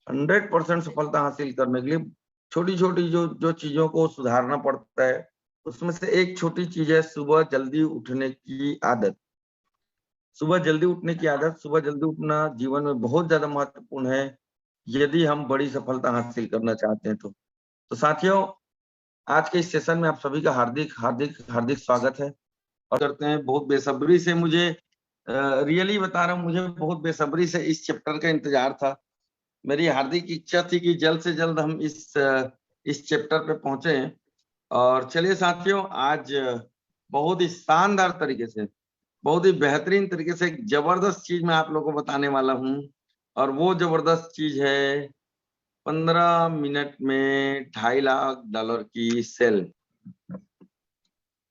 100% सफलता हासिल करने के लिए छोटी छोटी जो चीजों को सुधारना पड़ता है, उसमें से एक छोटी चीज है सुबह जल्दी उठने की आदत। सुबह जल्दी उठने की आदत, सुबह जल्दी उठना जीवन में बहुत ज्यादा महत्वपूर्ण है यदि हम बड़ी सफलता हासिल करना चाहते हैं। तो साथियों, आज के इस सेशन में आप सभी का हार्दिक हार्दिक हार्दिक स्वागत है और करते हैं। बहुत बेसब्री से मुझे रियली बता रहा हूँ, मुझे बहुत बेसब्री से इस चैप्टर का इंतजार था। मेरी हार्दिक इच्छा थी कि जल्द से जल्द हम इस चैप्टर पे पहुंचे। और चलिए साथियों, आज बहुत ही शानदार तरीके से, बहुत ही बेहतरीन तरीके से एक जबरदस्त चीज मैं आप लोगों को बताने वाला हूं। और वो जबरदस्त चीज है 15 मिनट में $2.5 लाख की सेल।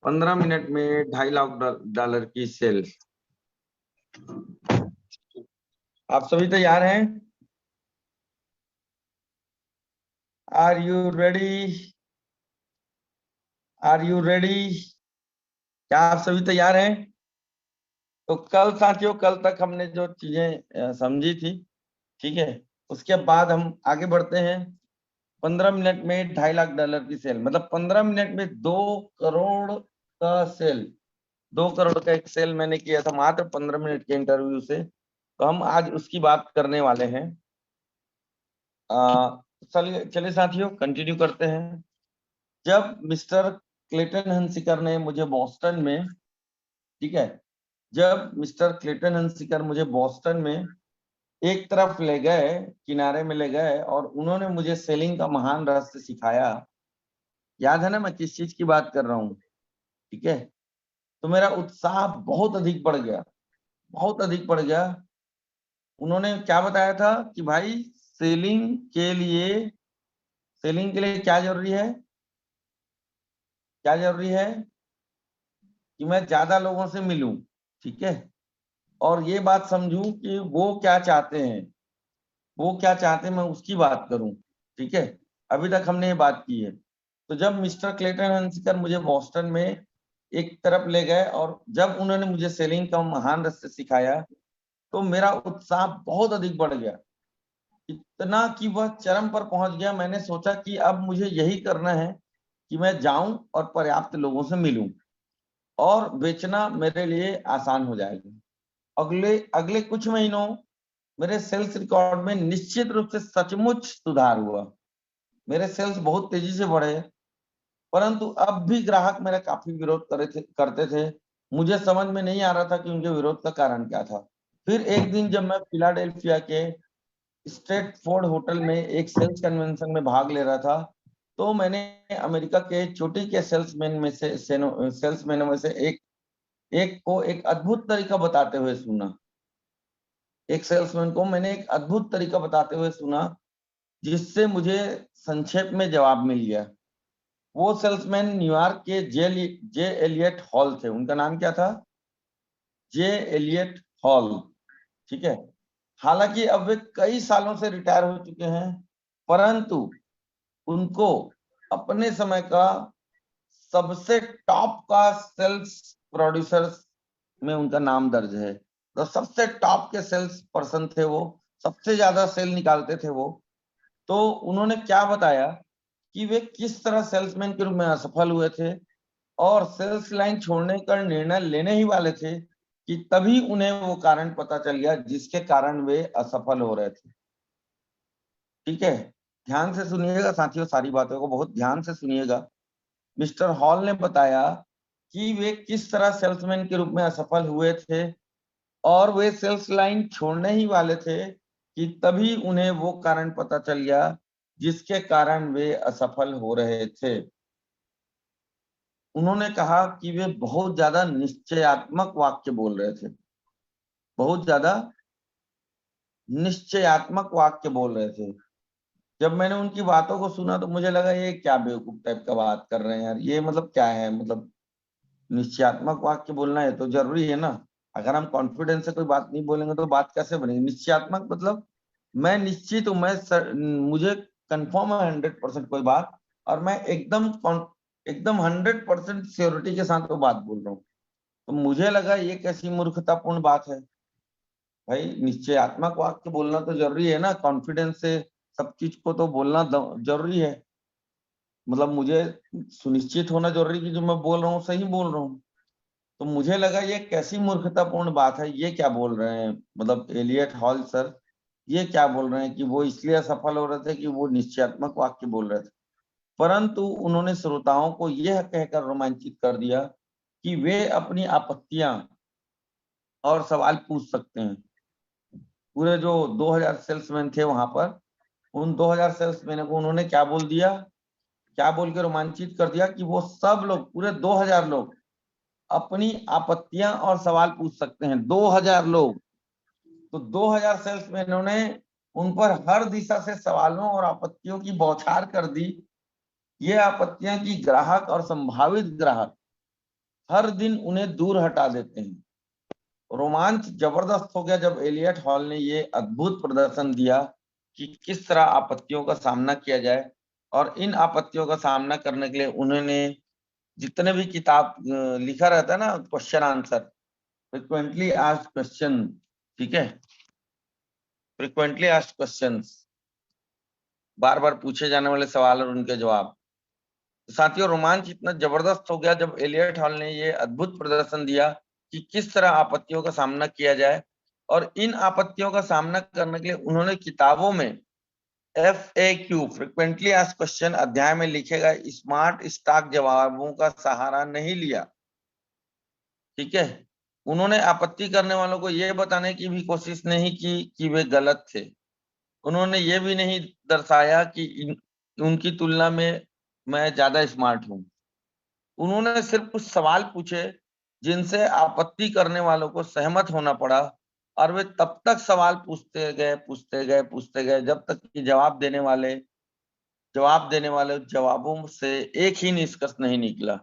15 मिनट में $2.5 लाख की सेल। आप सभी तैयार हैं? Are you ready? Are you ready? क्या आप सभी तैयार हैं? तो कल साथियों, कल तक हमने जो चीजें समझी थी, ठीक है, उसके बाद हम आगे बढ़ते हैं। 15 मिनट में $2.5 लाख की सेल, मतलब 15 मिनट में 2 करोड़ का सेल। 2 करोड़ का एक सेल मैंने किया था मात्र 15 मिनट के इंटरव्यू से। तो हम आज उसकी बात करने वाले हैं। चलिए चलिए साथियों, कंटिन्यू करते हैं। जब मिस्टर क्लेटन हंसिकर ने मुझे बॉस्टन में, ठीक है, जब मिस्टर क्लेटन हंसिकर मुझे बॉस्टन में एक तरफ ले गए, किनारे में ले गए और उन्होंने मुझे सेलिंग का महान रहस्य सिखाया। याद है ना मैं किस चीज की बात कर रहा हूँ? ठीक है, तो मेरा उत्साह बहुत अधिक बढ़ गया, बहुत अधिक बढ़ गया। उन्होंने क्या बताया था कि भाई सेलिंग के लिए, सेलिंग के लिए क्या जरूरी है? क्या जरूरी है? कि मैं ज्यादा लोगों से मिलूं, ठीक है, और ये बात समझूं कि वो क्या चाहते हैं, वो क्या चाहते हैं, मैं उसकी बात करूं। ठीक है, अभी तक हमने ये बात की है। तो जब मिस्टर क्लेटन हंसिकर मुझे बॉस्टन में एक तरफ ले गए और जब उन्होंने मुझे सेलिंग का महान रहस्य सिखाया, तो मेरा उत्साह बहुत अधिक बढ़ गया, इतना कि वह चरम पर पहुंच गया। मैंने सोचा कि अब मुझे यही करना है कि मैं जाऊं और पर्याप्त लोगों से मिलूं और बेचना मेरे लिए आसान हो जाएगा। अगले अगले कुछ महीनों मेरे सेल्स रिकॉर्ड में निश्चित रूप से सचमुच सुधार हुआ। मेरे सेल्स बहुत तेजी से बढ़े, परंतु अब भी ग्राहक मेरा काफी विरोध करते थे। मुझे समझ में नहीं आ रहा था कि उनके विरोध का कारण क्या था। फिर एक दिन जब मैं फिलाडेल्फिया के स्ट्रेटफोर्ड होटल में एक सेल्स कन्वेंशन में भाग ले रहा था, तो मैंने अमेरिका के चोटी के सेल्समैनों में से एक एक को एक अद्भुत तरीका बताते हुए सुना। एक सेल्समैन को मैंने एक अद्भुत तरीका बताते हुए सुना, जिससे मुझे संक्षेप में जवाब मिल गया। वो सेल्समैन न्यूयॉर्क के जे एलियट हॉल थे। उनका नाम क्या था? जे एलियट हॉल, ठीक है। हालांकि अब वे कई सालों से रिटायर हो चुके हैं, परंतु उनको अपने समय का सबसे टॉप का सेल्स प्रोड्यूसर्स में उनका नाम दर्ज है। तो सबसे टॉप के सेल्स पर्सन थे वो, सबसे ज्यादा सेल निकालते थे वो। तो उन्होंने क्या बताया कि वे किस तरह सेल्समैन के रूप में असफल हुए थे और सेल्स लाइन छोड़ने का निर्णय लेने ही वाले थे कि तभी उन्हें वो कारण पता चल गया जिसके कारण वे असफल हो रहे थे। ठीक है, ध्यान से सुनिएगा साथियों, सारी बातों को बहुत ध्यान से सुनिएगा। मिस्टर हॉल ने बताया कि वे किस तरह सेल्समैन के रूप में असफल हुए थे और वे सेल्स लाइन छोड़ने ही वाले थे कि तभी उन्हें वो कारण पता चल गया जिसके कारण वे असफल हो रहे थे। उन्होंने कहा कि वे बहुत ज्यादा निश्चयात्मक वाक्य बोल रहे थे, बहुत ज्यादा निश्चयात्मक वाक्य बोल रहे थे। जब मैंने उनकी बातों को सुना तो मुझे लगा ये क्या बेवकूफ टाइप का बात कर रहे हैं यार, ये मतलब क्या है, मतलब निश्चयात्मक वाक्य बोलना है तो जरूरी है ना। अगर हम कॉन्फिडेंस से कोई बात नहीं बोलेंगे तो बात कैसे बनेगी? निश्चयात्मक मतलब मैं निश्चित हूं, मुझे कंफर्म है 100% कोई बात, और मैं एकदम 100% श्योरिटी के साथ वो बात बोल रहा हूँ। तो मुझे लगा ये कैसी मूर्खतापूर्ण बात है। भाई निश्चयात्मक वाक्य बोलना तो जरूरी है ना, कॉन्फिडेंस से सब चीज को तो बोलना जरूरी है, मतलब मुझे सुनिश्चित होना जरूरी कि जो मैं बोल रहा हूँ सही बोल रहा हूँ। तो मुझे लगा ये कैसी मूर्खतापूर्ण बात है, ये क्या बोल रहे हैं, मतलब एलियट हॉल सर ये क्या बोल रहे हैं कि वो इसलिए असफल हो रहे थे कि वो निश्चयात्मक वाक्य बोल रहे थे। परंतु उन्होंने श्रोताओं को यह कहकर रोमांचित कर दिया कि वे अपनी आपत्तियां और सवाल पूछ सकते हैं। पूरे जो 2000 सेल्समैन थे वहां पर, उन 2000 सेल्समैन को उन्होंने क्या बोल दिया, क्या बोल के रोमांचित कर दिया कि वो सब लोग, पूरे 2000 लोग अपनी आपत्तियां और सवाल पूछ सकते हैं। 2000 लोग, तो 2000 सेल्समैनों ने उन पर हर दिशा से सवालों और आपत्तियों की बौछार कर दी। ये आपत्तियां कि ग्राहक और संभावित ग्राहक हर दिन उन्हें दूर हटा देते हैं। रोमांच जबरदस्त हो गया जब एलियट हॉल ने ये अद्भुत प्रदर्शन दिया कि किस तरह आपत्तियों का सामना किया जाए। और इन आपत्तियों का सामना करने के लिए उन्होंने जितने भी किताब लिखा रहता है ना, question answer, frequently asked question, ठीक है, फ्रिक्वेंटली आस्क्ड क्वेश्चंस, बार बार पूछे जाने वाले सवाल और उनके जवाब। साथियों, रोमांच इतना जबरदस्त हो गया जब एलियट हॉल ने ये अद्भुत प्रदर्शन दिया कि किस तरह आपत्तियों का सामना किया जाए। और इन आपत्तियों का सामना करने के लिए उन्होंने किताबों में FAQ, फ्रिक्वेंटली आस्क्ड क्वेश्चन अध्याय में लिखे गए स्मार्ट स्टॉक जवाबों का सहारा नहीं लिया। ठीक है, उन्होंने आपत्ति करने वालों को यह बताने की भी कोशिश नहीं की कि वे गलत थे। उन्होंने ये भी नहीं दर्शाया कि उनकी तुलना में मैं ज्यादा स्मार्ट हूं। उन्होंने सिर्फ कुछ सवाल पूछे जिनसे आपत्ति करने वालों को सहमत होना पड़ा, और वे तब तक सवाल पूछते गए पूछते गए पूछते गए जब तक कि जवाब देने वाले जवाबों से एक ही निष्कर्ष नहीं निकला,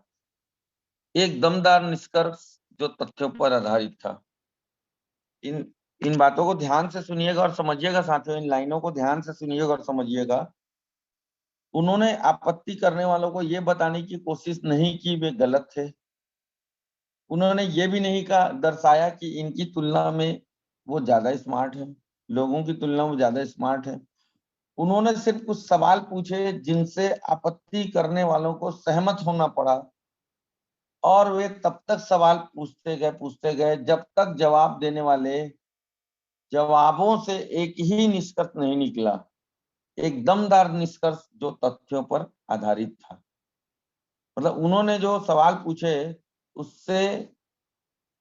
एक दमदार निष्कर्ष जो तथ्यों पर आधारित था। इन इन बातों को ध्यान से सुनिएगा और समझिएगा साथियों, इन लाइनों को ध्यान से सुनिएगा और समझिएगा। उन्होंने आपत्ति करने वालों को यह बताने की कोशिश नहीं की वे गलत थे। उन्होंने ये भी नहीं कहा, दर्शाया कि इनकी तुलना में वो ज्यादा स्मार्ट है, लोगों की तुलना में ज्यादा स्मार्ट है। उन्होंने सिर्फ कुछ सवाल पूछे जिनसे आपत्ति करने वालों को सहमत होना पड़ा, और वे तब तक सवाल पूछते गए जब तक जवाब देने वाले जवाबों से एक ही निष्कर्ष नहीं निकला, एक दमदार निष्कर्ष जो तथ्यों पर आधारित था। मतलब उन्होंने जो सवाल पूछे उससे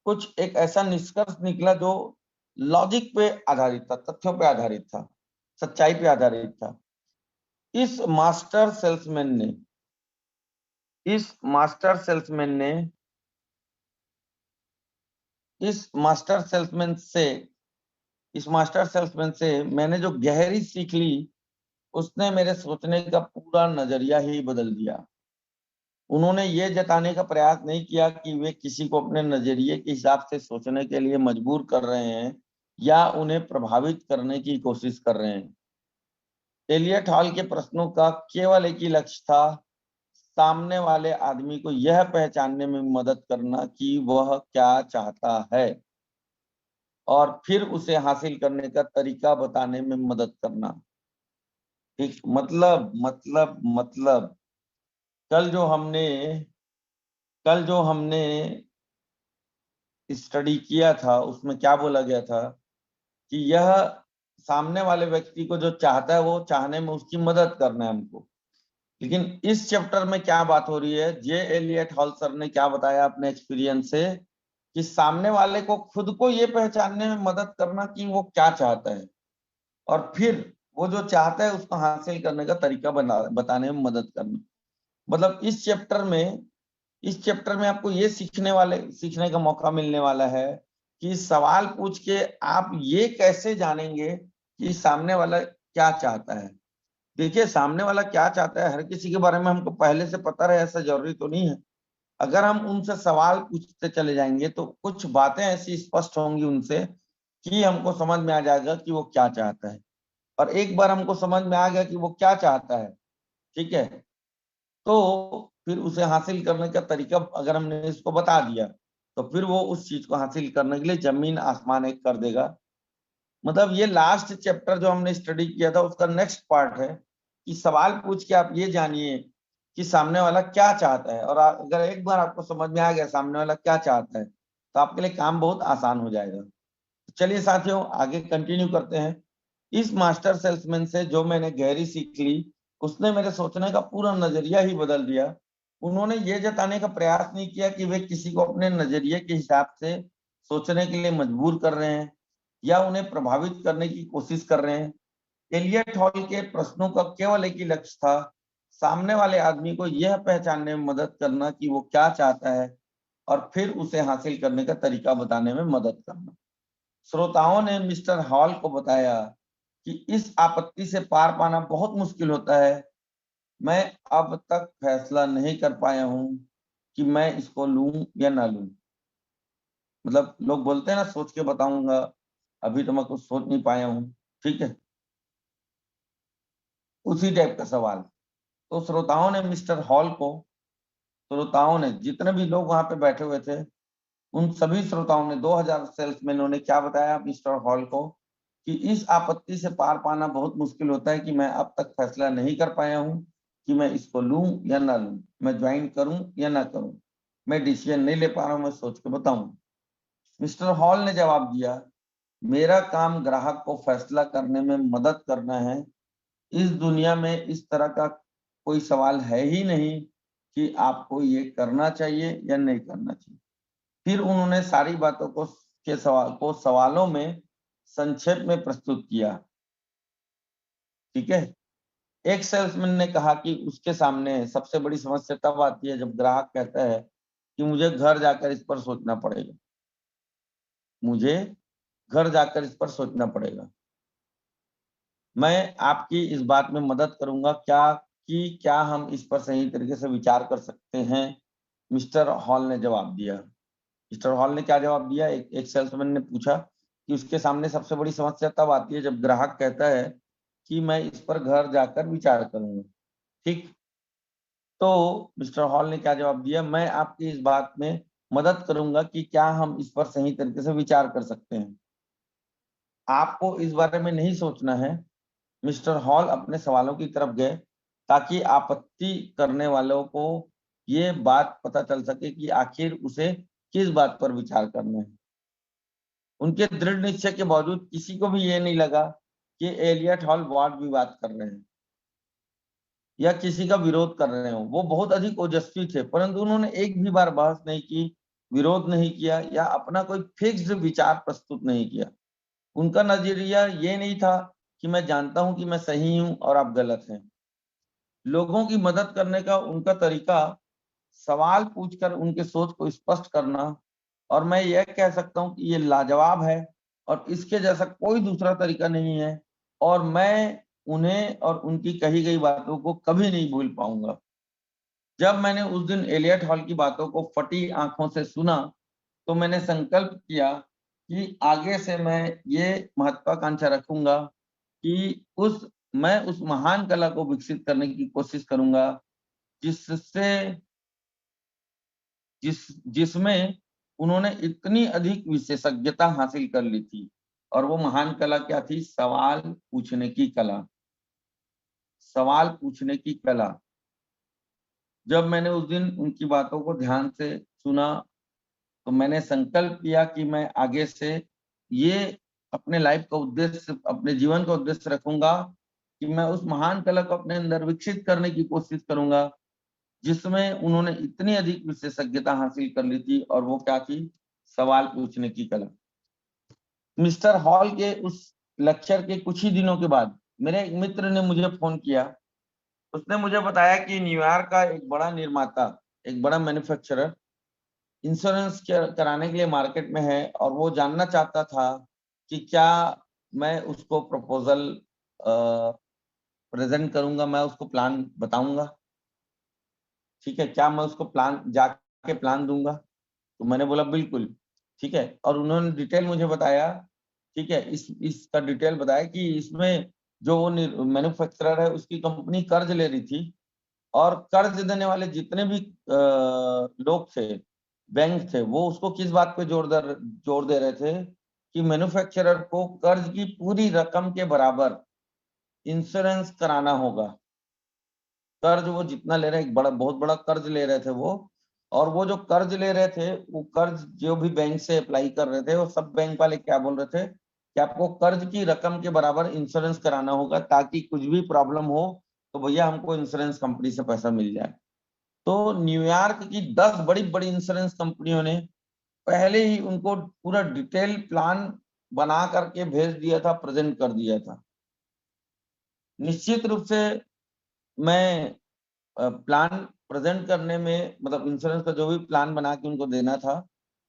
कुछ एक ऐसा निष्कर्ष निकला जो लॉजिक पे आधारित था, तथ्यों पे आधारित था, सच्चाई पे आधारित था। इस मास्टर सेल्समैन ने इस मास्टर सेल्समैन ने इस मास्टर सेल्समैन से इस मास्टर सेल्समैन से मैंने जो गहरी सीख ली, उसने मेरे सोचने का पूरा नजरिया ही बदल दिया। उन्होंने ये जताने का प्रयास नहीं किया कि वे किसी को अपने नजरिए के हिसाब से सोचने के लिए मजबूर कर रहे हैं या उन्हें प्रभावित करने की कोशिश कर रहे हैं। एलियट हॉल के प्रश्नों का केवल एक ही लक्ष्य था, सामने वाले आदमी को यह पहचानने में मदद करना कि वह क्या चाहता है, और फिर उसे हासिल करने का तरीका बताने में मदद करना। ठीक, मतलब कल जो हमने कल जो हमने स्टडी किया था उसमें क्या बोला गया था कि यह सामने वाले व्यक्ति को जो चाहता है वो चाहने में उसकी मदद करना है हमको। लेकिन इस चैप्टर में क्या बात हो रही है, जे एलियट हॉल सर ने क्या बताया अपने एक्सपीरियंस से कि सामने वाले को खुद को ये पहचानने में मदद करना कि वो क्या चाहता है, और फिर वो जो चाहता है उसको हासिल करने का तरीका बताने में मदद करना। मतलब इस चैप्टर में आपको ये सीखने का मौका मिलने वाला है कि सवाल पूछ के आप ये कैसे जानेंगे कि सामने वाला क्या चाहता है। देखिए, सामने वाला क्या चाहता है हर किसी के बारे में हमको पहले से पता रहे ऐसा जरूरी तो नहीं है। अगर हम उनसे सवाल पूछते चले जाएंगे तो कुछ बातें ऐसी स्पष्ट होंगी उनसे कि हमको समझ में आ जाएगा कि वो क्या चाहता है। और एक बार हमको समझ में आ गया कि वो क्या चाहता है, ठीक है, तो फिर उसे हासिल करने का तरीका अगर हमने इसको बता दिया तो फिर वो उस चीज को हासिल करने के लिए जमीन आसमान एक कर देगा। मतलब ये लास्ट चैप्टर जो हमने स्टडी किया था उसका नेक्स्ट पार्ट है कि सवाल पूछ के आप ये जानिए कि सामने वाला क्या चाहता है, और अगर एक बार आपको समझ में आ गया सामने वाला क्या चाहता है तो आपके लिए काम बहुत आसान हो जाएगा। चलिए साथियों आगे कंटिन्यू करते हैं। इस मास्टर सेल्समैन से जो मैंने गहरी सीख ली, उसने मेरे सोचने का पूरा नजरिया ही बदल दिया। उन्होंने ये जताने का प्रयास नहीं किया कि वे किसी को अपने नजरिए के हिसाब से सोचने के लिए मजबूर कर रहे हैं या उन्हें प्रभावित करने की कोशिश कर रहे हैं। एलियट हॉल के प्रश्नों का केवल एक ही लक्ष्य था, सामने वाले आदमी को यह पहचानने में मदद करना कि वो क्या चाहता है और फिर उसे हासिल करने का तरीका बताने में मदद करना। श्रोताओं ने मिस्टर हॉल को बताया कि इस आपत्ति से पार पाना बहुत मुश्किल होता है। मैं अब तक फैसला नहीं कर पाया हूं कि मैं इसको लूं या ना लूं। मतलब लोग बोलते हैं ना सोच के बताऊंगा, अभी तो मैं कुछ सोच नहीं पाया हूं। ठीक है, उसी टाइप का सवाल। तो श्रोताओं ने जितने भी लोग वहां पे बैठे हुए थे उन सभी श्रोताओं ने 2000 सेल्समैनों ने क्या बताया मिस्टर हॉल को कि इस आपत्ति से पार पाना बहुत मुश्किल होता है कि मैं अब तक फैसला नहीं कर पाया हूं कि मैं इसको लूं या ना लूं, मैं ज्वाइन करूं या ना करूं, मैं डिसीजन नहीं ले पा रहा हूं, मैं सोच के बताऊं। मिस्टर हॉल ने जवाब दिया, मेरा काम ग्राहक को फैसला करने में मदद करना है। इस दुनिया में इस तरह का कोई सवाल है ही नहीं कि आपको ये करना चाहिए या नहीं करना चाहिए। फिर उन्होंने सारी बातों को सवालों में संक्षेप में प्रस्तुत किया। ठीक है, एक सेल्समैन ने कहा कि उसके सामने सबसे बड़ी समस्या तब आती है जब ग्राहक कहता है कि मुझे घर जाकर इस पर सोचना पड़ेगा, मुझे घर जाकर इस पर सोचना पड़ेगा। मैं आपकी इस बात में मदद करूंगा क्या हम इस पर सही तरीके से विचार कर सकते हैं। मिस्टर हॉल ने जवाब दिया। मिस्टर हॉल ने क्या जवाब दिया, एक सेल्समैन ने पूछा कि उसके सामने सबसे बड़ी समस्या तब आती है जब ग्राहक कहता है कि मैं इस पर घर जाकर विचार करूंगा। ठीक, तो मिस्टर हॉल ने क्या जवाब दिया, मैं आपकी इस बात में मदद करूंगा कि क्या हम इस पर सही तरीके से विचार कर सकते हैं। आपको इस बारे में नहीं सोचना है। मिस्टर हॉल अपने सवालों की तरफ गए ताकि आपत्ति करने वालों को ये बात पता चल सके कि आखिर उसे किस बात पर विचार करना है। उनके दृढ़ निश्चय के बावजूद किसी को भी ये नहीं लगा कि एलियट हॉल वाद विवाद कर रहे हैं या किसी का विरोध कर रहे हो। वो बहुत अधिक ओजस्वी थे, परंतु उन्होंने एक भी बार बहस नहीं की, विरोध नहीं किया या अपना कोई फिक्स्ड विचार प्रस्तुत नहीं किया। उनका नजरिया ये नहीं था कि मैं जानता हूं कि मैं सही हूं और आप गलत हैं। लोगों की मदद करने का उनका तरीका सवाल पूछकर उनके सोच को स्पष्ट करना, और मैं यह कह सकता हूं कि ये लाजवाब है और इसके जैसा कोई दूसरा तरीका नहीं है, और मैं उन्हें और उनकी कही गई बातों को कभी नहीं भूल पाऊंगा। जब मैंने उस दिन एलियट हॉल की बातों को फटी आंखों से सुना तो मैंने संकल्प किया कि आगे से मैं ये महत्वाकांक्षा रखूंगा कि मैं उस महान कला को विकसित करने की कोशिश करूंगा जिससे जिसमें उन्होंने इतनी अधिक विशेषज्ञता हासिल कर ली थी। और वो महान कला क्या थी, सवाल पूछने की कला, सवाल पूछने की कला। जब मैंने उस दिन उनकी बातों को ध्यान से सुना तो मैंने संकल्प किया कि मैं आगे से ये अपने लाइफ का उद्देश्य, अपने जीवन का उद्देश्य रखूंगा कि मैं उस महान कला को अपने अंदर विकसित करने की कोशिश करूंगा जिसमें उन्होंने इतनी अधिक विशेषज्ञता हासिल कर ली थी, और वो क्या थी, सवाल पूछने की कला। मिस्टर हॉल के उस लेक्चर के कुछ ही दिनों के बाद मेरे एक मित्र ने मुझे फोन किया। उसने मुझे बताया कि न्यूयॉर्क का एक बड़ा निर्माता, एक बड़ा मैन्युफैक्चरर इंश्योरेंस कराने के लिए मार्केट में है, और वो जानना चाहता था कि क्या मैं उसको प्रपोजल प्रेजेंट करूंगा, मैं उसको प्लान बताऊंगा। ठीक है, क्या मैं उसको प्लान जाके प्लान दूंगा। तो मैंने बोला बिल्कुल। ठीक है, और उन्होंने डिटेल मुझे बताया। ठीक है, इसका डिटेल बताया कि इसमें जो वो मैन्युफैक्चरर है उसकी कंपनी कर्ज ले रही थी, और कर्ज देने वाले जितने भी लोग थे, बैंक थे, वो उसको किस बात पे जोर दे रहे थे कि मैन्युफैक्चरर को कर्ज की पूरी रकम के बराबर इंश्योरेंस कराना होगा। कर्ज वो जितना ले रहे हैं, एक बड़ा बहुत बड़ा कर्ज ले रहे थे वो, और वो जो कर्ज ले रहे थे, वो कर्ज जो भी बैंक से अप्लाई कर रहे थे, वो सब बैंक वाले क्या बोल रहे थे कि आपको कर्ज की रकम के बराबर इंश्योरेंस कराना होगा, ताकि कुछ भी प्रॉब्लम हो तो भैया हमको इंश्योरेंस कंपनी से पैसा मिल जाए। तो न्यूयॉर्क की 10 बड़ी बड़ी इंश्योरेंस कंपनियों ने पहले ही उनको पूरा डिटेल प्लान बना करके भेज दिया था, प्रेजेंट कर दिया था। निश्चित रूप से मैं प्लान प्रेजेंट करने में, मतलब इंश्योरेंस का जो भी प्लान बना के उनको देना था,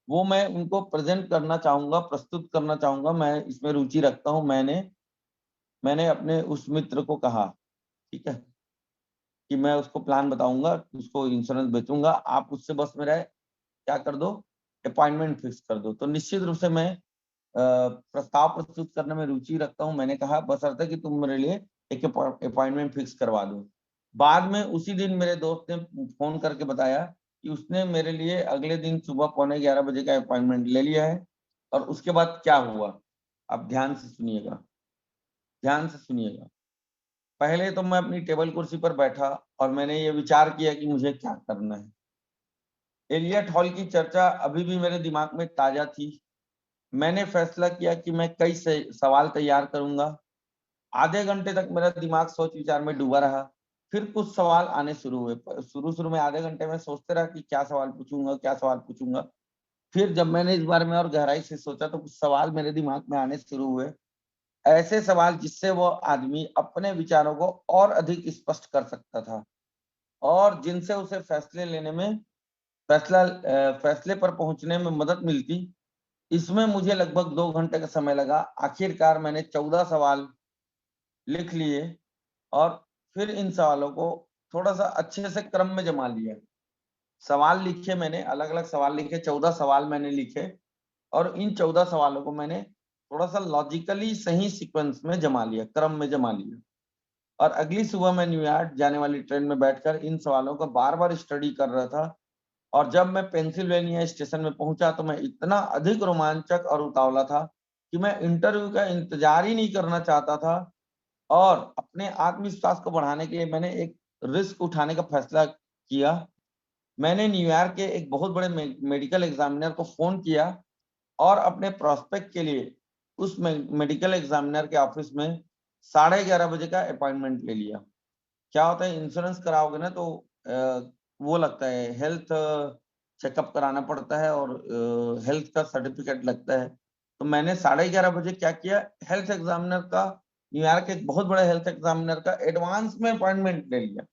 वो मैं उनको प्रेजेंट करना चाहूंगा, प्रस्तुत करना चाहूंगा। मैं इसमें रुचि रखता हूं। मैंने अपने उस मित्र को कहा, ठीक है, कि मैं उसको प्लान बताऊंगा, उसको इंश्योरेंस बेचूंगा, आप उससे बस मेरा क्या कर दो, अपॉइंटमेंट फिक्स कर दो। तो निश्चित रूप से मैं प्रस्ताव प्रस्तुत करने में रुचि रखता हूं। मैंने कहा बशर्ते कि तुम मेरे लिए एक अपॉइंटमेंट फिक्स करवा दो। बाद में उसी दिन मेरे दोस्त ने फोन करके बताया कि उसने मेरे लिए अगले दिन सुबह 11:15 बजे का अपॉइंटमेंट ले लिया है। और उसके बाद क्या हुआ, आप ध्यान से सुनिएगा, ध्यान से सुनिएगा। पहले तो मैं अपनी टेबल कुर्सी पर बैठा और मैंने ये विचार किया कि मुझे क्या करना है। एलियट हॉल की चर्चा अभी भी मेरे दिमाग में ताजा थी। मैंने फैसला किया कि मैं कई सवाल तैयार करूंगा। आधे घंटे तक मेरा दिमाग सोच विचार में डूबा रहा। फिर कुछ सवाल आने शुरू हुए। शुरू में आधे घंटे में सोचते रहा कि क्या सवाल पूछूंगा, क्या सवाल पूछूंगा। फिर जब मैंने इस बारे में और गहराई से सोचा तो कुछ सवाल मेरे दिमाग में आने शुरू हुए, ऐसे सवाल जिससे वो आदमी अपने विचारों को और अधिक स्पष्ट कर सकता था, और जिनसे उसे फैसले लेने में, फैसले पर पहुंचने में मदद मिलती। इसमें मुझे लगभग 2 घंटे का समय लगा। आखिरकार मैंने 14 सवाल लिख लिए और फिर इन सवालों को थोड़ा सा अच्छे से क्रम में जमा लिया। सवाल लिखे मैंने, अलग अलग सवाल लिखे, 14 सवाल मैंने लिखे, और इन 14 सवालों को मैंने थोड़ा सा लॉजिकली सही सीक्वेंस में जमा लिया, क्रम में जमा लिया। और अगली सुबह मैं न्यूयॉर्क जाने वाली ट्रेन में बैठकर इन सवालों को बार बार स्टडी कर रहा था। और जब मैं पेंसिल्वेनिया स्टेशन में पहुंचा तो मैं इतना अधिक रोमांचक और उतावला था कि मैं इंटरव्यू का इंतजार ही नहीं करना चाहता था। और अपने आत्मविश्वास को बढ़ाने के लिए मैंने एक रिस्क उठाने का फैसला किया। मैंने न्यूयॉर्क के एक बहुत बड़े मेडिकल एग्जामिनर को फोन किया और अपने प्रोस्पेक्ट के लिए उस मेडिकल एग्जामिनर के ऑफिस में 11:30 बजे का अपॉइंटमेंट ले लिया। क्या होता है, इंश्योरेंस कराओगे ना तो वो लगता है, हेल्थ चेकअप कराना पड़ता है और हेल्थ का सर्टिफिकेट लगता है। तो मैंने 11:30 बजे क्या किया, हेल्थ एग्जामिनर का, न्यूयॉर्क के एक बहुत बड़े हेल्थ एग्जामिनर का एडवांस में अपॉइंटमेंट ले लिया।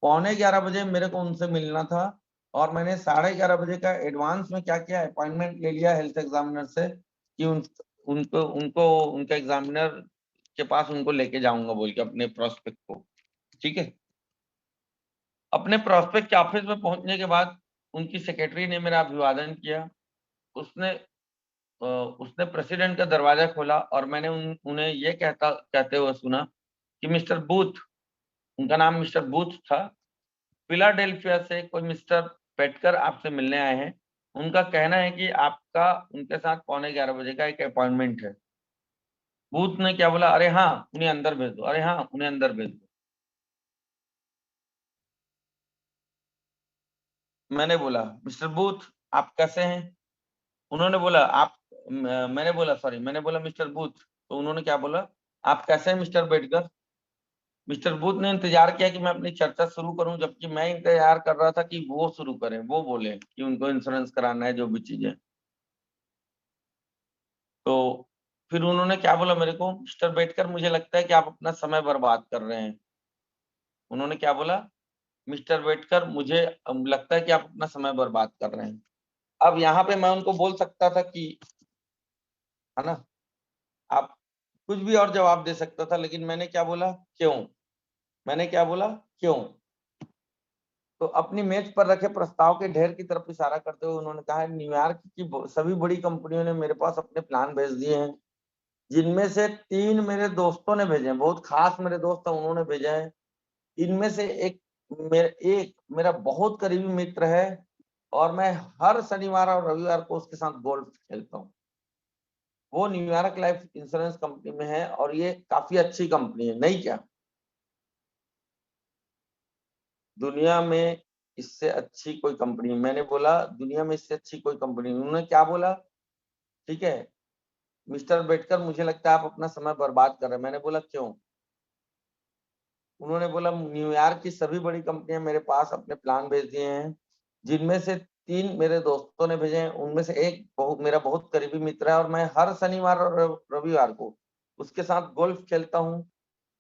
11:15 बजे मेरे को उनसे मिलना था, और मैंने 11:30 बजे का एडवांस में क्या किया, अपॉइंटमेंट ले लिया हेल्थ एग्जामिनर से कि उनको उनको उनके एग्जामिनर के पास उनको लेके जाऊंगा बोल के, अपने प्रोस्पेक्ट को। ठीक है। अपने प्रोस्पेक्ट के ऑफिस में पहुंचने के बाद उनकी सेक्रेटरी ने मेरा अभिवादन किया। उसने उसने प्रेसिडेंट का दरवाजा खोला और मैंने उन्हें ये कहते हुए सुना कि मिस्टर बूथ, उनका नाम मिस्टर बूथ था, फिलाडेल्फिया से कोई मिस्टर पेटकर आपसे मिलने आए हैं। उनका कहना है कि आपका उनके साथ 11:15 बजे का एक अपॉइंटमेंट है। बूथ ने क्या बोला, अरे हाँ उन्हें अंदर भेज दो, अरे हाँ उन्हें अंदर भेज दो। मैंने बोला, मिस्टर बूथ आप कैसे हैं? उन्होंने बोला आप मैंने बोला सॉरी, मैंने बोला मिस्टर बूथ। तो उन्होंने क्या बोला, आप कैसे हैं मिस्टर बेडकर? मिस्टर बूथ ने इंतजार किया कि मैं अपनी चर्चा शुरू करूं, जबकि मैं इंतजार कर रहा था कि वो शुरू करें, वो बोले कि उनको इंश्योरेंस कराना है, जो भी चीजें। तो फिर उन्होंने क्या बोला मेरे को, मिस्टर बेडकर मुझे लगता है कि आप अपना समय बर्बाद कर रहे हैं। उन्होंने क्या बोला, मिस्टर बेडकर मुझे लगता है कि आप अपना समय बर्बाद कर रहे हैं। अब यहाँ पे मैं उनको बोल सकता था कि, है ना, आप कुछ भी और जवाब दे सकता था, लेकिन मैंने क्या बोला, क्यों? मैंने क्या बोला, क्यों? तो अपनी मेज पर रखे प्रस्ताव के ढेर की तरफ इशारा करते हुए उन्होंने कहा, न्यूयॉर्क की सभी बड़ी कंपनियों ने मेरे पास अपने प्लान भेज दिए हैं, जिनमें से 3 मेरे दोस्तों ने भेजे हैं, बहुत खास मेरे दोस्त हैं, उन्होंने भेजा है। इनमें से एक मेरा बहुत करीबी मित्र है, और मैं हर शनिवार और रविवार को उसके साथ गोल्फ खेलता हूँ। वो न्यूयॉर्क लाइफ इंश्योरेंस कंपनी में है और ये काफी अच्छी कंपनी है, नहीं क्या? दुनिया में इससे अच्छी कोई कंपनी, मैंने बोला दुनिया में इससे अच्छी कोई कंपनी। उन्होंने क्या बोला? ठीक है मिस्टर बेटकर, मुझे लगता है आप अपना समय बर्बाद कर रहे हैं। मैंने बोला क्यों? उन्होंने बोला न्यूयॉर्क की सभी बड़ी कंपनियां मेरे पास अपने प्लान भेज दिए हैं, जिनमें से 3 मेरे दोस्तों ने भेजे हैं। उनमें से एक मेरा बहुत करीबी मित्र है और मैं हर शनिवार और रविवार को उसके साथ गोल्फ खेलता हूँ।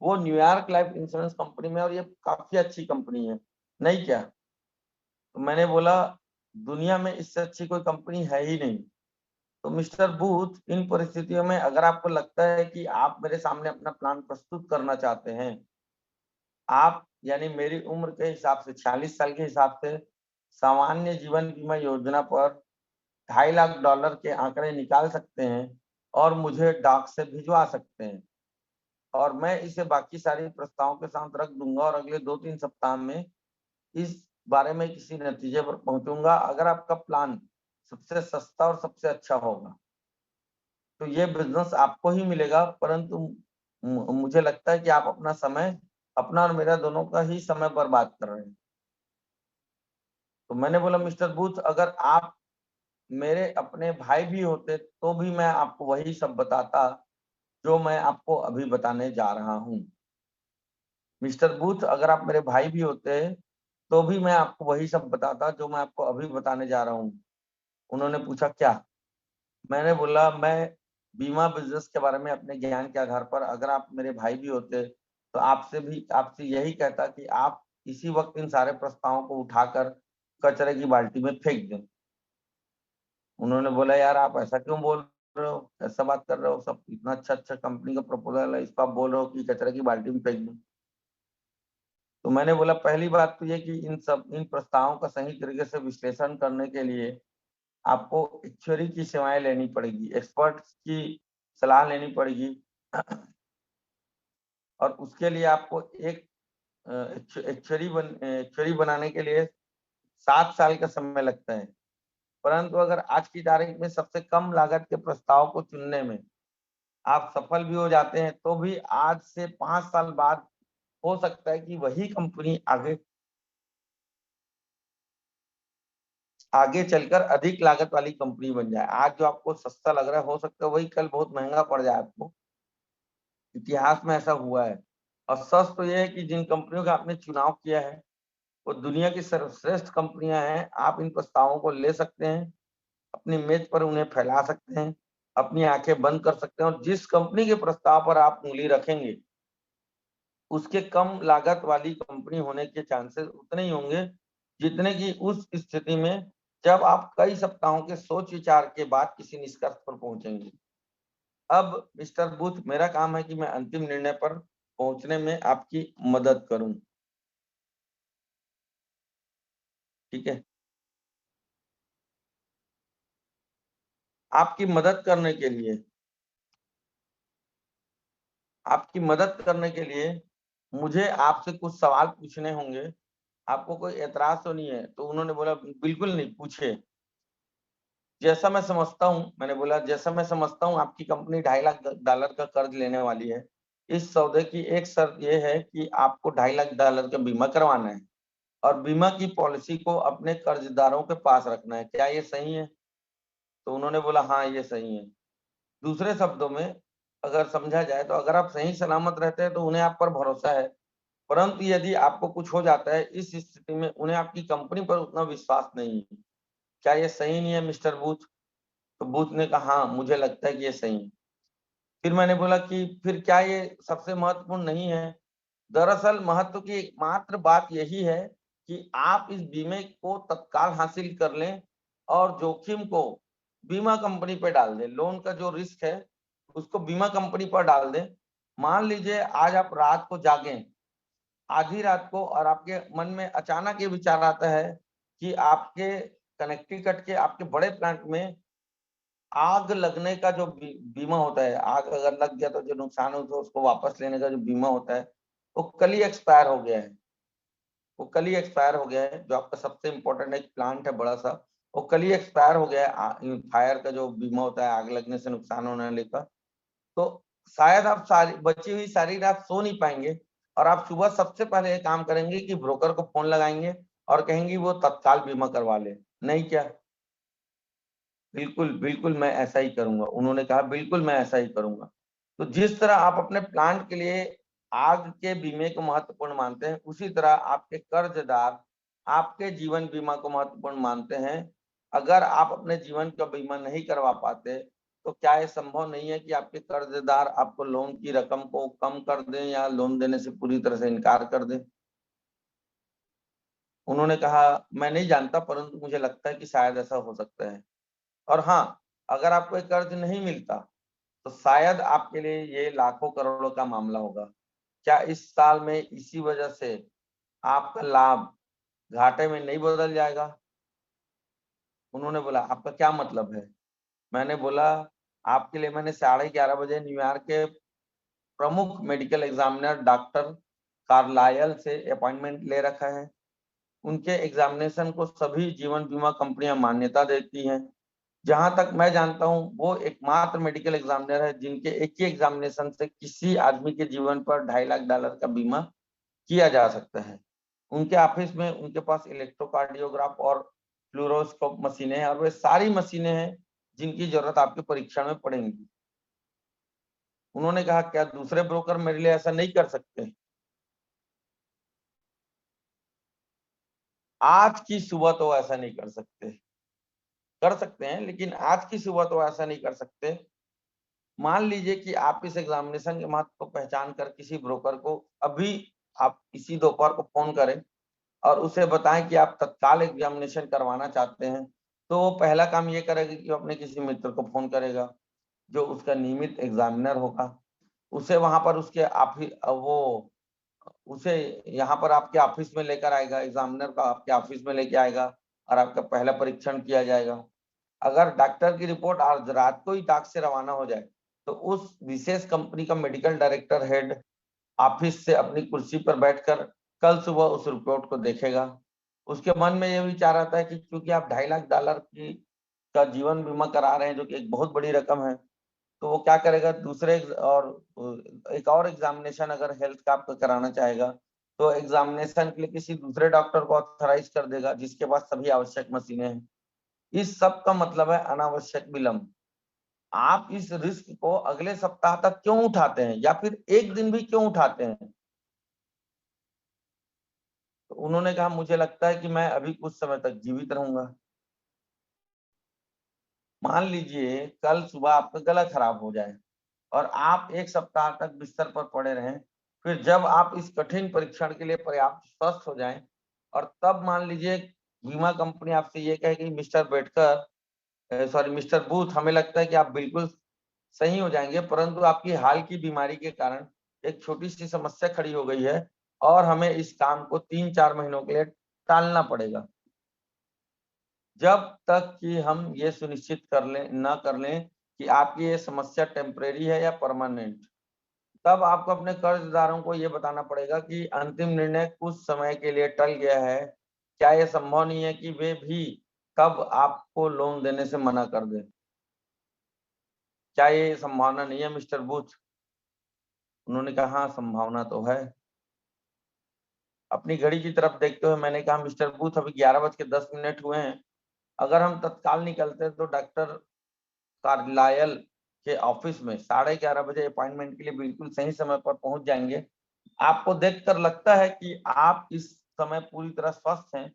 वो न्यूयॉर्क लाइफ इंश्योरेंस कंपनी में और ये काफी अच्छी कंपनी है, नहीं क्या? तो मैंने बोला दुनिया में इससे अच्छी कोई कंपनी है ही नहीं। तो मिस्टर बूथ, इन परिस्थितियों में अगर आपको लगता है कि आप मेरे सामने अपना प्लान प्रस्तुत करना चाहते हैं, आप यानी मेरी उम्र के हिसाब से 46 साल के हिसाब से सामान्य जीवन बीमा योजना पर $2.5 लाख के आंकड़े निकाल सकते हैं और मुझे डाक से भिजवा सकते हैं और मैं इसे बाकी सारी प्रस्तावों के साथ रख दूंगा और अगले 2-3 सप्ताह में इस बारे में किसी नतीजे पर पहुंचूंगा अगर आपका प्लान सबसे सस्ता और सबसे अच्छा होगा। तो ये बिजनेस आपको ही मिलेगा, परंतु मुझे लगता है कि आप अपना समय, अपना और मेरा दोनों का ही समय बर्बाद कर रहे हैं। तो मैंने बोला मिस्टर बूथ, अगर आप मेरे अपने भाई भी होते तो भी मैं आपको वही सब बताता जो मैं आपको अभी बताने जा रहा हूँ। मिस्टर बूथ, अगर आप मेरे भाई भी होते तो भी मैं आपको वही सब बताता जो मैं आपको अभी बताने जा रहा हूँ। उन्होंने पूछा क्या? मैंने बोला मैं बीमा बिजनेस के बारे में अपने ज्ञान के आधार पर, अगर आप मेरे भाई भी होते तो आपसे यही कहता कि आप इसी वक्त इन सारे प्रस्तावों को उठाकर कचरे की बाल्टी में फेंक दें। उन्होंने बोला यार आप ऐसा क्यों बोल रहे हो, ऐसा बात कर रहे हो, सब इतना अच्छा अच्छा कंपनी का प्रपोजल है, इसको आप बोल रहे हो कि कचरे की बाल्टी में फेंक दूं। तो मैंने बोला पहली बात तो ये कि इन प्रस्तावों का सही तरीके से विश्लेषण करने के लिए आपको एक्चुअरी की सेवाएं लेनी पड़ेगी, एक्सपर्ट्स की सलाह लेनी पड़ेगी और उसके लिए आपको एक एक्चुअरी बनाने के लिए 7 साल का समय लगता है। परंतु अगर आज की तारीख में सबसे कम लागत के प्रस्ताव को चुनने में आप सफल भी हो जाते हैं तो भी आज से 5 साल बाद हो सकता है कि वही कंपनी आगे चलकर अधिक लागत वाली कंपनी बन जाए। आज जो आपको सस्ता लग रहा है हो सकता है वही कल बहुत महंगा पड़ जाए आपको। इतिहास में ऐसा हुआ है। और सच तो ये है कि जिन कंपनियों का आपने चुनाव किया है वो दुनिया की सर्वश्रेष्ठ कंपनियां हैं। आप इन प्रस्तावों को ले सकते हैं, अपनी मेज पर उन्हें फैला सकते हैं, अपनी आंखें बंद कर सकते हैं और जिस कंपनी के प्रस्ताव पर आप उंगली रखेंगे उसके कम लागत वाली कंपनी होने के चांसेस उतने ही होंगे जितने कि उस स्थिति में जब आप कई सप्ताहों के सोच विचार के बाद किसी निष्कर्ष पर पहुंचेंगे। अब मिस्टर बूथ, मेरा काम है कि मैं अंतिम निर्णय पर पहुंचने में आपकी मदद करूं। ठीक है, आपकी मदद करने के लिए आपकी मदद करने के लिए मुझे आपसे कुछ सवाल पूछने होंगे। आपको कोई एतराज तो नहीं है? तो उन्होंने बोला बिल्कुल नहीं, पूछे। जैसा मैं समझता हूँ, मैंने बोला जैसा मैं समझता हूँ आपकी कंपनी $2.5 लाख का कर्ज लेने वाली है। इस सौदे की एक शर्त ये है कि आपको $2.5 लाख का बीमा करवाना है और बीमा की पॉलिसी को अपने कर्जदारों के पास रखना है। क्या ये सही है? तो उन्होंने बोला हाँ ये सही है। दूसरे शब्दों में अगर समझा जाए तो अगर आप सही सलामत रहते हैं तो उन्हें आप पर भरोसा है, परंतु यदि आपको कुछ हो जाता है इस स्थिति में उन्हें आपकी कंपनी पर उतना विश्वास नहीं है। क्या ये सही नहीं है मिस्टर बूथ? तो बूथ ने कहा हाँ मुझे लगता है कि ये सही है। फिर मैंने बोला कि फिर क्या ये सबसे महत्वपूर्ण नहीं है? दरअसल महत्व की एकमात्र बात यही है कि आप इस बीमे को तत्काल हासिल कर लें और जोखिम को बीमा कंपनी पे डाल दें। लोन का जो रिस्क है उसको बीमा कंपनी पर डाल दें। मान लीजिए आज आप रात को जागें, आधी रात को, और आपके मन में अचानक ये विचार आता है कि आपके कनेक्टिकट के आपके बड़े प्लांट में आग लगने का जो बीमा होता है, आग अगर लग गया तो जो नुकसान हो तो उसको वापस लेने का जो बीमा होता है वो कल ही एक्सपायर हो गया है। वो कल ही एक्सपायर हो गया है, जो आपका सबसे इम्पोर्टेंट एक प्लांट है बड़ा सा, वो कल ही एक्सपायर हो गया है, फायर का जो बीमा होता है आग लगने से नुकसान होने वाले का। तो शायद आप सारी बची हुई सारी रात सो नहीं पाएंगे, और आप सुबह सबसे पहले ये काम करेंगे कि ब्रोकर को फोन लगाएंगे और कहेंगे वो तत्काल बीमा करवा ले। नहीं क्या? बिल्कुल बिल्कुल मैं ऐसा ही करूंगा। उन्होंने कहा बिल्कुल मैं ऐसा ही करूंगा। तो जिस तरह आप अपने प्लांट के लिए आग के बीमे को महत्वपूर्ण मानते हैं, उसी तरह आपके कर्जदार आपके जीवन बीमा को महत्वपूर्ण मानते हैं। अगर आप अपने जीवन का बीमा नहीं करवा पाते तो क्या ये संभव नहीं है कि आपके कर्जदार आपको लोन की रकम को कम कर दें या लोन देने से पूरी तरह से इनकार कर दें? उन्होंने कहा मैं नहीं जानता, परंतु मुझे लगता है कि शायद ऐसा हो सकता है। और हाँ, अगर आपको एक कर्ज नहीं मिलता तो शायद आपके लिए ये लाखों करोड़ों का मामला होगा। क्या इस साल में इसी वजह से आपका लाभ घाटे में नहीं बदल जाएगा? उन्होंने बोला आपका क्या मतलब है? मैंने बोला आपके लिए मैंने 11:30 बजे न्यूयॉर्क के प्रमुख मेडिकल एग्जामिनर डॉक्टर कार्लायल से अपॉइंटमेंट ले रखा है। उनके एग्जामिनेशन को सभी जीवन बीमा कंपनियां मान्यता देती हैं। जहां तक मैं जानता हूं वो एकमात्र मेडिकल एग्जामिनर है जिनके एक ही एग्जामिनेशन से किसी आदमी के जीवन पर $2.5 लाख का बीमा किया जा सकता है। उनके ऑफिस में उनके पास इलेक्ट्रोकार्डियोग्राफ और फ्लूरोस्कोप मशीनें हैं, और वे सारी मशीनें हैं जिनकी जरूरत आपके परीक्षण में पड़ेगी। उन्होंने कहा क्या दूसरे ब्रोकर मेरे लिए ऐसा नहीं कर सकते? आज की सुबह तो ऐसा नहीं कर सकते। कर सकते हैं लेकिन आज की सुबह तो ऐसा नहीं कर सकते। मान लीजिए कि आप इस एग्जामिनेशन के महत्व को पहचान कर किसी ब्रोकर को अभी आप इसी दोपहर को फोन करें और उसे बताएं कि आप तत्काल एग्जामिनेशन करवाना चाहते हैं, तो वो पहला काम ये करेगा कि अपने किसी मित्र को फोन करेगा जो उसका नियमित एग्जामिनर होगा। उसे वहां पर उसके वो उसे यहाँ पर आपके ऑफिस में लेकर आएगा, एग्जामिनर का आपके ऑफिस में लेके आएगा और आपका पहला परीक्षण किया जाएगा। अगर डॉक्टर की रिपोर्ट आज रात को ही डाक से रवाना हो जाए तो उस विशेष कंपनी का मेडिकल डायरेक्टर हेड ऑफिस से अपनी कुर्सी पर बैठकर कल सुबह उस रिपोर्ट को देखेगा। उसके मन में यह विचार आता है कि क्योंकि आप $2.5 लाख की का जीवन बीमा करा रहे हैं जो कि एक बहुत बड़ी रकम है, तो वो क्या करेगा दूसरे और एक और एग्जामिनेशन अगर हेल्थ का आपका कराना चाहेगा तो एग्जामिनेशन के लिए किसी दूसरे डॉक्टर को ऑथराइज कर देगा जिसके पास सभी आवश्यक मशीनें हैं। इस सब का मतलब है अनावश्यक विलंब। आप इस रिस्क को अगले सप्ताह तक क्यों उठाते हैं या फिर एक दिन भी क्यों उठाते हैं? तो उन्होंने कहा मुझे लगता है कि मैं अभी कुछ समय तक जीवित रहूंगा। मान लीजिए कल सुबह आपका गला खराब हो जाए और आप एक सप्ताह तक बिस्तर पर पड़े रहें, फिर जब आप इस कठिन परीक्षण के लिए पर्याप्त स्वस्थ हो जाएं और तब मान लीजिए बीमा कंपनी आपसे ये कहे कि मिस्टर बूथ, हमें लगता है कि आप बिल्कुल सही हो जाएंगे, परंतु आपकी हाल की बीमारी के कारण एक छोटी सी समस्या खड़ी हो गई है और हमें इस काम को 3-4 महीनों के लिए टालना पड़ेगा। जब तक कि हम ये सुनिश्चित कर लें कि आपकी ये समस्या टेम्परेरी है या परमानेंट, तब आपको अपने कर्जदारों को ये बताना पड़ेगा कि अंतिम निर्णय कुछ समय के लिए टल गया है। क्या ये संभव नहीं है कि वे भी कब आपको लोन देने से मना कर दें? क्या ये संभावना नहीं है मिस्टर बूथ? उन्होंने कहा हाँ, संभावना तो है। अपनी घड़ी की तरफ देखते हुए मैंने कहा मिस्टर बूथ अभी 11:10 हुए हैं। अगर हम तत्काल निकलते तो डॉक्टर कार्लायल के ऑफिस में 11:30 बजे अपॉइंटमेंट के लिए बिल्कुल सही समय पर पहुंच जाएंगे। आपको देखकर लगता है कि आप इस समय पूरी तरह स्वस्थ हैं,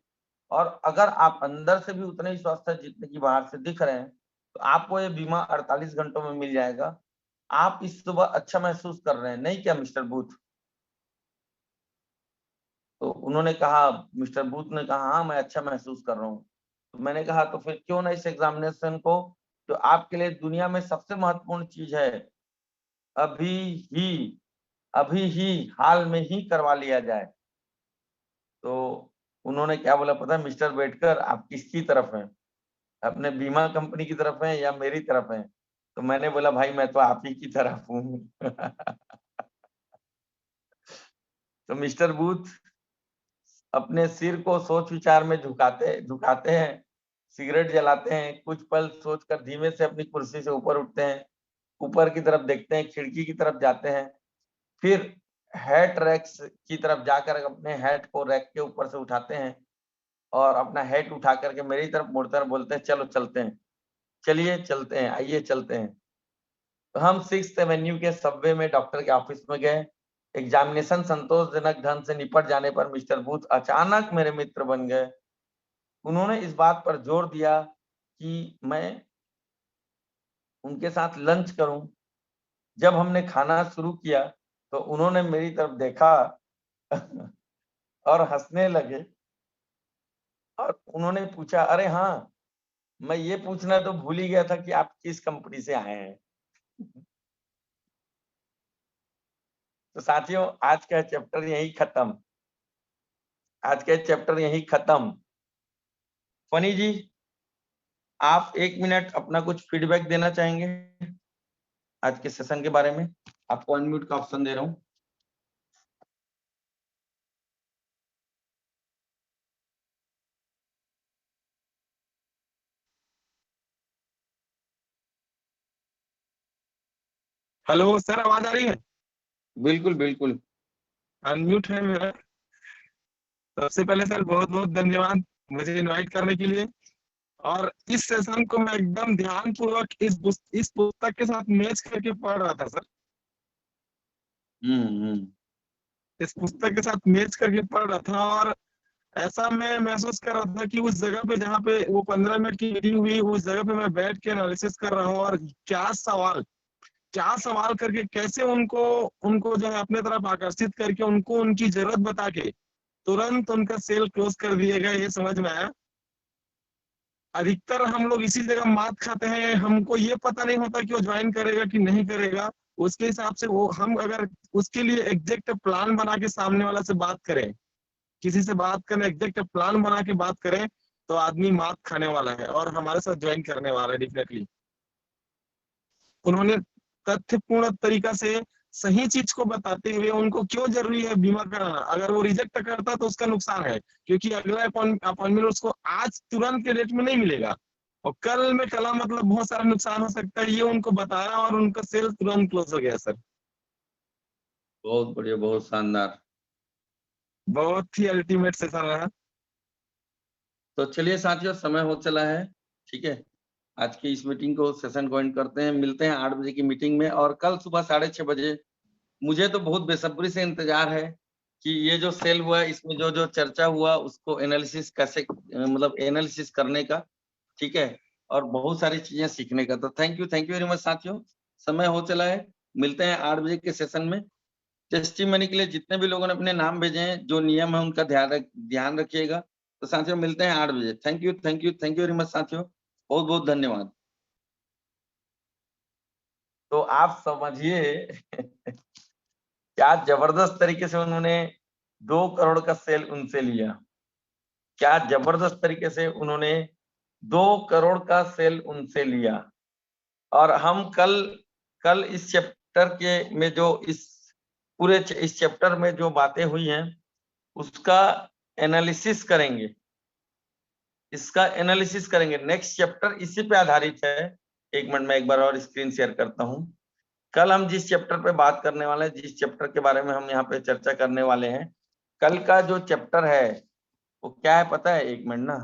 और अगर आप अंदर से भी उतने ही स्वस्थ हैं जितने की बाहर से दिख रहे हैं, तो आपको ये बीमा 48 घंटों में मिल जाएगा। आप इस सुबह अच्छा महसूस कर रहे हैं, नहीं क्या मिस्टर बूथ? तो उन्होंने कहा मिस्टर बूथ ने कहा हाँ, मैं अच्छा महसूस कर रहा हूँ। तो मैंने कहा तो फिर क्यों ना इस एग्जामिनेशन को, जो आपके लिए दुनिया में सबसे महत्वपूर्ण चीज है, अभी ही अभी ही हाल में ही करवा लिया जाए। तो उन्होंने क्या बोला पता है मिस्टर बेटकर, आप किसकी तरफ हैं? अपने बीमा कंपनी की तरफ हैं या मेरी तरफ हैं? तो मैंने बोला भाई मैं तो आप ही की तरफ हूँ। तो मिस्टर बूथ अपने सिर को सोच विचार में झुकाते झुकाते हैं, सिगरेट जलाते हैं, कुछ पल सोचकर धीमे से अपनी कुर्सी से ऊपर उठते हैं, ऊपर की तरफ देखते हैं, खिड़की की तरफ जाते हैं, फिर हैट रैक्स की तरफ जाकर अपने हैट को रैक के ऊपर से उठाते हैं और अपना हैट उठा करके मेरी तरफ मुड़कर बोलते हैं, चलो चलते हैं, चलिए चलते हैं, आइए चलते हैं। तो हम 6th एवेन्यू के सबवे में डॉक्टर के ऑफिस में गए। एग्जामिनेशन संतोषजनक ढंग से निपट जाने पर मिस्टर बूथ अचानक मेरे मित्र बन गए। उन्होंने इस बात पर जोर दिया कि मैं उनके साथ लंच करूं। जब हमने खाना शुरू किया तो उन्होंने मेरी तरफ देखा और हंसने लगे और उन्होंने पूछा, अरे हाँ, मैं ये पूछना तो भूल ही गया था कि आप किस कंपनी से आए हैं। तो साथियों, आज का चैप्टर यही खत्म। आज का चैप्टर यही खत्म। फनी जी, आप 1 मिनट अपना कुछ फीडबैक देना चाहेंगे आज के सेशन के बारे में? आपको अनम्यूट का ऑप्शन दे रहा हूँ। हेलो सर, आवाज आ रही है? बिल्कुल बिल्कुल। अनम्यूट है मेरा। सबसे पहले सर बहुत बहुत धन्यवाद मुझे इनवाइट करने के लिए। और इस सेशन को मैं एकदम ध्यान पूर्वक इस पुस्तक के साथ मैच करके पढ़ रहा था सर। हम्म। इस पुस्तक के साथ मैच करके पढ़ रहा था और ऐसा मैं महसूस कर रहा था कि उस जगह पे जहाँ पे वो 15 मिनट की मीटिंग हुई, उस जगह पे मैं बैठ के एनालिसिस कर रहा हूँ और क्या सवाल करके कैसे उनको उनको जो है अपने तरफ आकर्षित करके उनको उनकी जरूरत बता के तुरंत उनका सेल क्लोज कर दिएगा, ये समझ में आया। अधिकतर हम लोग इसी जगह मात खाते हैं, हमको ये पता नहीं होता कि वो ज्वाइन करेगा कि नहीं करेगा। उसके हिसाब से वो हम अगर उसके लिए एग्जैक्ट प्लान बना के सामने वाला से बात करें, किसी से बात करें, एग्जैक्ट प्लान बना के बात करें, तो आदमी मात खाने वाला है और हमारे साथ ज्वाइन करने वाला है डेफिनेटली। उन्होंने तथ्यपूर्ण तरीका से सही चीज को बताते हुए उनको क्यों जरूरी है बीमा कराना, अगर वो रिजेक्ट करता तो उसका नुकसान है, क्योंकि अगला अपॉइंटमेंट उसको आज तुरंत के डेट में नहीं मिलेगा और कल में कला मतलब बहुत सारा नुकसान हो सकता है। ये उनको बताया और उनका सेल तुरंत क्लोज हो गया सर। बहुत बढ़िया, बहुत शानदार। बहुत ही अल्टीमेट सेशन रहा। तो चलिए साथियों, समय हो चला है। ठीक है, आज की इस मीटिंग को, सेशन को एंड करते हैं। मिलते हैं 8 बजे की मीटिंग में और कल सुबह 6:30 बजे। मुझे तो बहुत बेसब्री से इंतजार है कि ये जो सेल हुआ, इसमें जो जो चर्चा हुआ उसको एनालिसिस कैसे, मतलब एनालिसिस करने का। ठीक है, और बहुत सारी चीजें सीखने का। तो थैंक यू वेरी मच साथियों। समय हो चला है, मिलते हैं 8 बजे के सेशन में। टेस्टिमनी के लिए जितने भी लोगों ने अपने नाम भेजे हैं, जो नियम है उनका ध्यान रखिएगा। तो साथियों, मिलते हैं 8 बजे। थैंक यू वेरी मच साथियों, बहुत बहुत धन्यवाद। तो आप समझिए क्या जबरदस्त तरीके से उन्होंने 2 करोड़ का सेल उनसे लिया। क्या जबरदस्त तरीके से उन्होंने 2 करोड़ का सेल उनसे लिया। और हम कल कल इस चैप्टर के में जो इस चैप्टर में जो बातें हुई हैं उसका एनालिसिस करेंगे। इसका एनालिसिस करेंगे। नेक्स्ट चैप्टर इसी पे आधारित है। 1 मिनट में एक बार और स्क्रीन शेयर करता हूं। कल हम जिस चैप्टर पे बात करने वाले हैं, जिस चैप्टर के बारे में हम यहाँ पे चर्चा करने वाले हैं, कल का जो चैप्टर है वो क्या है पता है? 1 मिनट ना,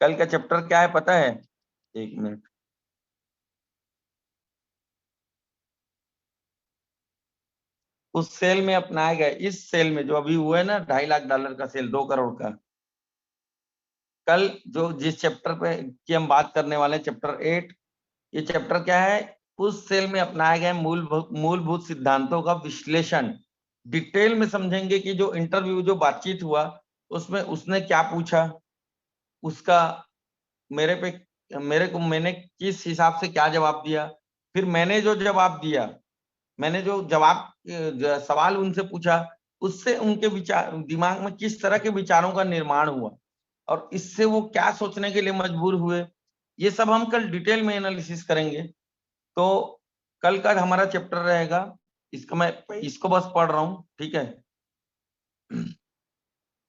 कल का चैप्टर क्या है पता है? 1 मिनट। उस सेल में अपनाए गए, इस सेल में जो अभी हुआ है ना, $2.5 लाख का सेल, 2 करोड़ का। कल जो जिस चैप्टर पे की हम बात करने वाले हैं, चैप्टर 8। ये चैप्टर क्या है? उस सेल में अपनाए गए मूलभूत सिद्धांतों का विश्लेषण। डिटेल में समझेंगे कि जो इंटरव्यू, जो बातचीत हुआ, उसमें उसने क्या पूछा, उसका मेरे पे मेरे को मैंने किस हिसाब से क्या जवाब दिया, फिर मैंने जो जवाब दिया, मैंने जो सवाल उनसे पूछा, उससे उनके विचार, दिमाग में किस तरह के विचारों का निर्माण हुआ और इससे वो क्या सोचने के लिए मजबूर हुए, ये सब हम कल डिटेल में एनालिसिस करेंगे। तो कल का हमारा चैप्टर रहेगा, इसको मैं इसको बस पढ़ रहा हूँ। ठीक है,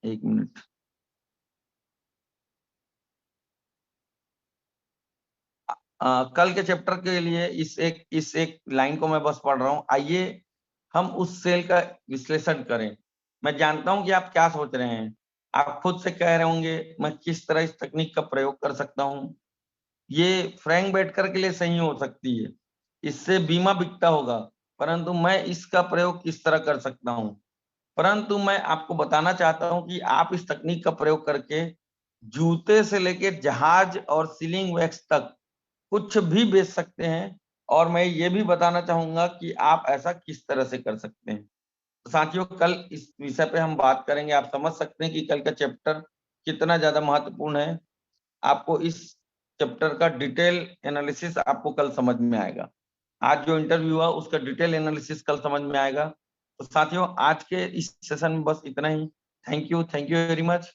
1 मिनट। कल के चैप्टर के लिए इस एक लाइन को मैं बस पढ़ रहा हूँ। आइए हम उस सेल का विश्लेषण करें। मैं जानता हूं कि आप क्या सोच रहे हैं। आप खुद से कह रहे होंगे मैं किस तरह इस तकनीक का प्रयोग कर सकता हूं। ये फ्रैंक बेटकर के लिए सही हो सकती है, इससे बीमा बिकता होगा, परंतु मैं इसका प्रयोग किस तरह कर सकता हूं। परंतु मैं आपको बताना चाहता हूं कि आप इस तकनीक का प्रयोग करके जूते से लेकर जहाज और सीलिंग वैक्स तक कुछ भी बेच सकते हैं। और मैं ये भी बताना चाहूंगा कि आप ऐसा किस तरह से कर सकते हैं। तो साथियों, कल इस विषय पे हम बात करेंगे। आप समझ सकते हैं कि कल का चैप्टर कितना ज्यादा महत्वपूर्ण है। आपको इस चैप्टर का डिटेल एनालिसिस आपको कल समझ में आएगा। आज जो इंटरव्यू हुआ उसका डिटेल एनालिसिस कल समझ में आएगा। तो साथियों, आज के इस सेशन में बस इतना ही। Thank you very much.